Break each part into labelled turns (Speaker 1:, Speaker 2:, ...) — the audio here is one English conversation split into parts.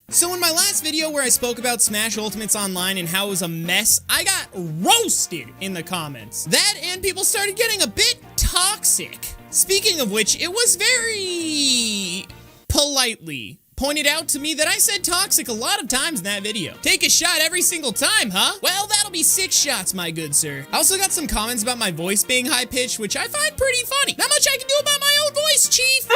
Speaker 1: So in my last video where I spoke about Smash Ultimates Online and how it was a mess, I got roasted in the comments. That and people started getting a bit toxic. Speaking of which, it was very politely pointed out to me that I said toxic a lot of times in that video. Take a shot every single time, huh? Well, that'll be 6 shots, my good sir. I also got some comments about my voice being high-pitched, which I find pretty funny. Not much I can do about my own voice, chief.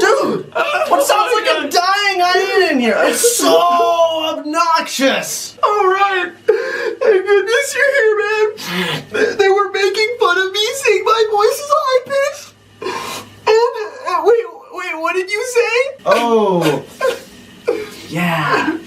Speaker 2: Dude, what sounds like I'm dying I ain't in here. It's so obnoxious.
Speaker 3: All right. Thank goodness you're here, man. They were making fun of me saying my voice is high-pitched. And, wait, what did you say?
Speaker 2: Oh. Yeah.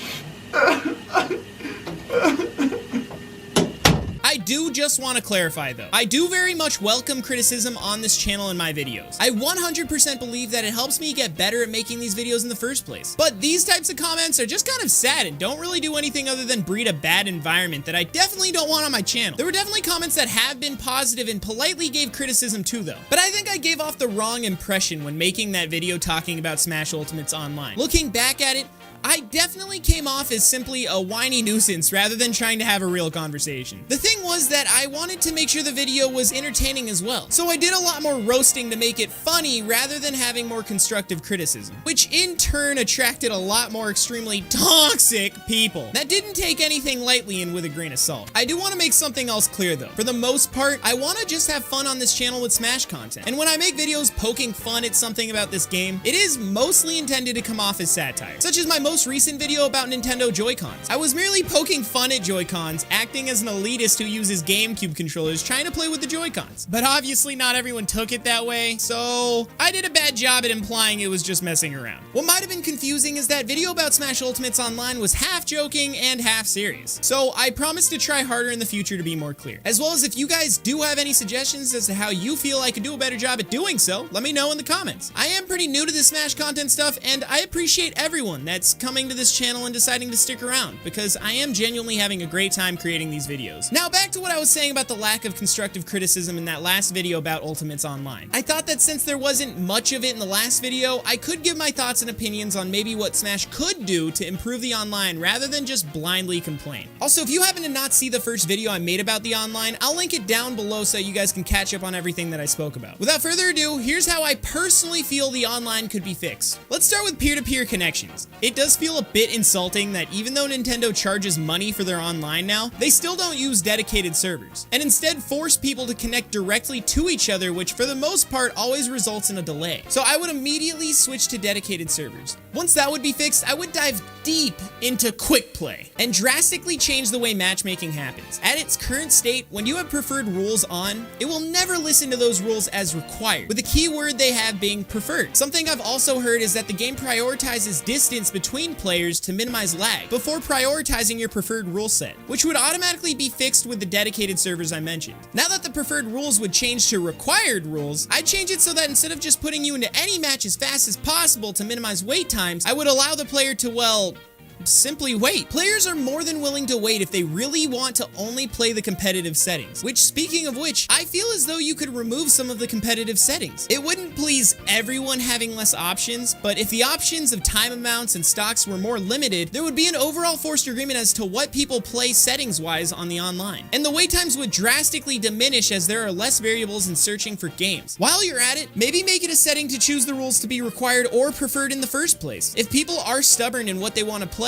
Speaker 1: I do just want to clarify though. I do very much welcome criticism on this channel in my videos. I 100% believe that it helps me get better at making these videos in the first place. But these types of comments are just kind of sad and don't really do anything other than breed a bad environment that I definitely don't want on my channel. There were definitely comments that have been positive and politely gave criticism too though. But I think I gave off the wrong impression when making that video talking about Smash Ultimates Online. Looking back at it, I definitely came off as simply a whiny nuisance rather than trying to have a real conversation. The thing was that I wanted to make sure the video was entertaining as well. So I did a lot more roasting to make it funny rather than having more constructive criticism, which in turn attracted a lot more extremely toxic people that didn't take anything lightly and with a grain of salt. I do want to make something else clear though. For the most part, I want to just have fun on this channel with Smash content. And when I make videos poking fun at something about this game, it is mostly intended to come off as satire, such as my most recent video about Nintendo Joy-Cons. I was merely poking fun at Joy-Cons, acting as an elitist who uses GameCube controllers trying to play with the Joy-Cons. But obviously not everyone took it that way, so I did a bad job at implying it was just messing around. What might have been confusing is that video about Smash Ultimates Online was half joking and half serious. So I promise to try harder in the future to be more clear. As well as if you guys do have any suggestions as to how you feel I could do a better job at doing so, let me know in the comments. I am pretty new to the Smash content stuff, and I appreciate everyone that's coming to this channel and deciding to stick around, because I am genuinely having a great time creating these videos. Now back to what I was saying about the lack of constructive criticism in that last video about Ultimates Online. I thought that since there wasn't much of it in the last video, I could give my thoughts and opinions on maybe what Smash could do to improve the online rather than just blindly complain. Also, if you happen to not see the first video I made about the online, I'll link it down below so you guys can catch up on everything that I spoke about. Without further ado, here's how I personally feel the online could be fixed. Let's start with peer-to-peer connections. It does feel a bit insulting that even though Nintendo charges money for their online now, they still don't use dedicated servers, and instead force people to connect directly to each other, which for the most part always results in a delay. So I would immediately switch to dedicated servers. Once that would be fixed, I would dive deep into quickplay and drastically change the way matchmaking happens. At its current state, when you have preferred rules on, it will never listen to those rules as required, with the key word they have being preferred. Something I've also heard is that the game prioritizes distance between players to minimize lag before prioritizing your preferred rule set, which would automatically be fixed with the dedicated servers I mentioned. Now that the preferred rules would change to required rules, I'd change it so that instead of just putting you into any match as fast as possible to minimize wait times, I would allow the player to, well, simply wait. Players are more than willing to wait if they really want to only play the competitive settings, which, speaking of which, I feel as though you could remove some of the competitive settings. It wouldn't please everyone having less options, but if the options of time amounts and stocks were more limited, there would be an overall forced agreement as to what people play settings-wise on the online. And the wait times would drastically diminish as there are less variables in searching for games. While you're at it, maybe make it a setting to choose the rules to be required or preferred in the first place. If people are stubborn in what they want to play,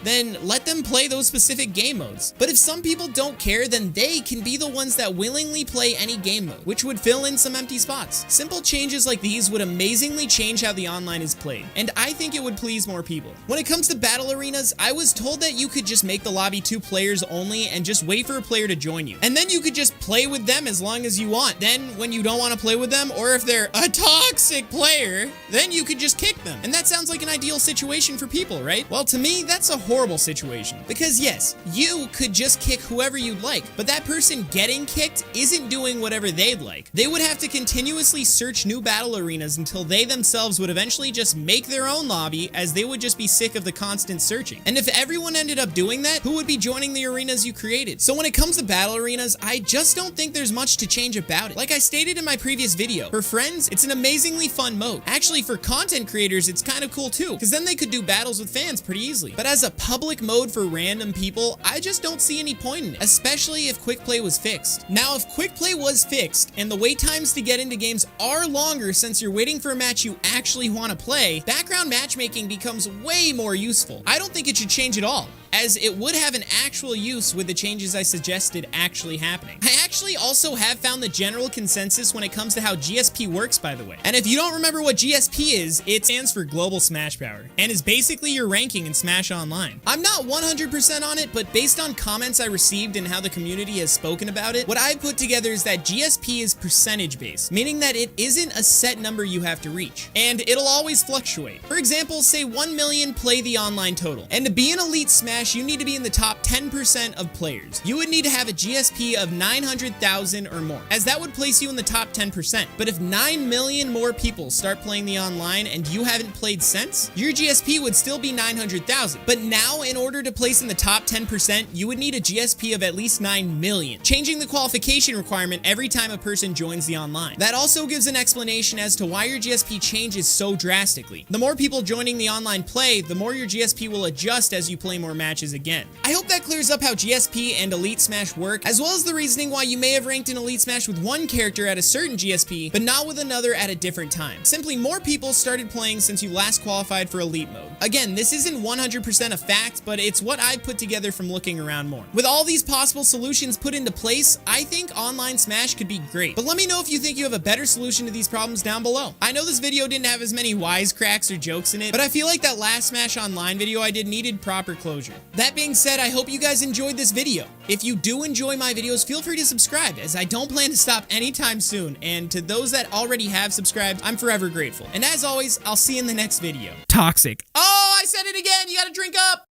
Speaker 1: then let them play those specific game modes. But if some people don't care, then they can be the ones that willingly play any game mode, which would fill in some empty spots. Simple changes like these would amazingly change how the online is played, and I think it would please more people. When it comes to battle arenas, I was told that you could just make the lobby 2 players only and just wait for a player to join you. And then you could just play with them as long as you want. Then when you don't want to play with them, or if they're a toxic player, then you could just kick them. And that sounds like an ideal situation for people, right? Well, to me, that's a horrible situation. Because yes, you could just kick whoever you'd like, but that person getting kicked isn't doing whatever they'd like. They would have to continuously search new battle arenas until they themselves would eventually just make their own lobby, as they would just be sick of the constant searching. And if everyone ended up doing that, who would be joining the arenas you created? So when it comes to battle arenas, I just don't think there's much to change about it. Like I stated in my previous video, for friends, it's an amazingly fun mode. Actually, for content creators, it's kind of cool too, because then they could do battles with fans pretty easily. But as a public mode for random people, I just don't see any point in it, especially if quick play was fixed. Now, if quick play was fixed and the wait times to get into games are longer since you're waiting for a match you actually want to play, background matchmaking becomes way more useful. I don't think it should change at all, as it would have an actual use with the changes I suggested actually happening. I actually also have found the general consensus when it comes to how GSP works, by the way. And if you don't remember what GSP is, it stands for Global Smash Power, and is basically your ranking in Smash Online. I'm not 100% on it, but based on comments I received and how the community has spoken about it, what I've put together is that GSP is percentage based, meaning that it isn't a set number you have to reach, and it'll always fluctuate. For example, say 1 million play the online total, and to be an elite Smash, you need to be in the top 10% of players. You would need to have a GSP of 900,000 or more, as that would place you in the top 10%. But if 9 million more people start playing the online and you haven't played since, your GSP would still be 900,000. But now, in order to place in the top 10%, you would need a GSP of at least 9 million, changing the qualification requirement every time a person joins the online. That also gives an explanation as to why your GSP changes so drastically. The more people joining the online play, the more your GSP will adjust as you play more matches again. I hope that clears up how GSP and Elite Smash work, as well as the reasoning why you may have ranked in Elite Smash with one character at a certain GSP, but not with another at a different time. Simply, more people started playing since you last qualified for Elite mode. Again, this isn't 100% a fact, but it's what I put together from looking around more. With all these possible solutions put into place, I think online Smash could be great. But let me know if you think you have a better solution to these problems down below. I know this video didn't have as many wisecracks or jokes in it, but I feel like that last Smash Online video I did needed proper closure. That being said, I hope you guys enjoyed this video. If you do enjoy my videos, feel free to subscribe, as I don't plan to stop anytime soon. And to those that already have subscribed, I'm forever grateful. And as always, I'll see you in the next video. Toxic. Oh, I said it again. You gotta drink up.